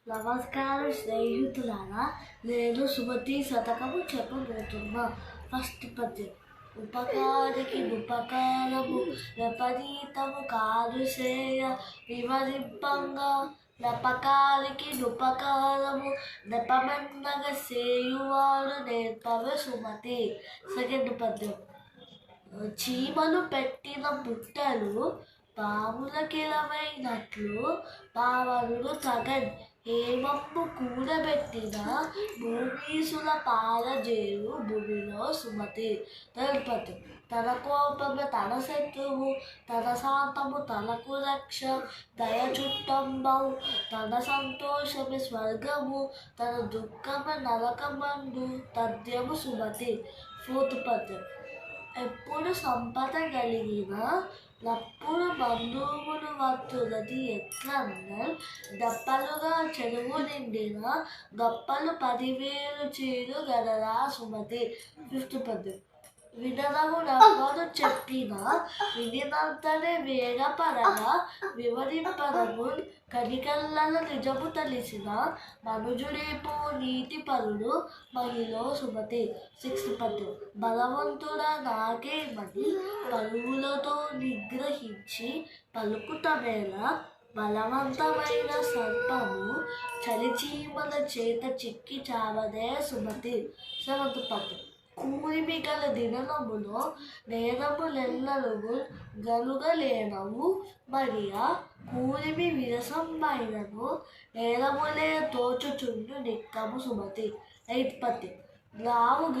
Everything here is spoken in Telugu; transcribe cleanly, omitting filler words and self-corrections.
నమస్కారం స్నేహితులారా, నేను సుమతి శతకము చెప్పబోతున్నా. ఫస్ట్ పద్యం. ఉపకారికి ఉపకారము విపరీతము కాదు సేయ వివరింపంగా, నెపకారికి ఉపకారము నెపమన్నగ సేయువాడు నేర్పవే సుమతి. సెకండ్ పద్యం. చీమలు పెట్టిన బుట్టలు పాములకిలమైనట్లు పావనుడు తగన్ హేమమ్ము కూడబెట్టిన భూమీసుల పాలజేరు భూమిలో సుమతి. థర్డ్ పద్యం. తన కోపము తన శత్రువు, తన శాంతము తనకు రక్ష, దయ చుట్టంబౌ తన సంతోషము స్వర్గము, తన దుఃఖము నరకమందు తథ్యము సుమతి. ఫోర్త్ పద్యం. ఎప్పుడు సంపద కలిగిన నప్పుడు బంధువులు వత్తులది ఎట్లన్నల్, దప్పలుగా చెరువు నిండిన గప్పలు 10,000 చీరు గదరా సుమతి. ఫిఫ్త్ పద్యం. వినరము నవ్వను చెప్పిన వినినంతనే వేగపరగా వివరింపరము, కనికల్లలో నిజము తెలిసిన మనుజుడేపో నీతిపరుడు మహిళ సుమతి. సిక్స్త్ పద్యం. బలవంతుడా నాకేమని పలువులతో నిగ్రహించి పలుకుటమేళ, బలవంతమైన సర్పము చలిచీమల చేత చిక్కి చావదే సుమతి. సెవెంత్ పద్యం. కూరిమి గల దినములో నేరములెల్లరుగు గనుగలేనవు మరియా, కూరిమి విరసమైనను నేరములే తోచుచుండు నిక్కము సుమతి. ఎయిత్ పద్యం. రావు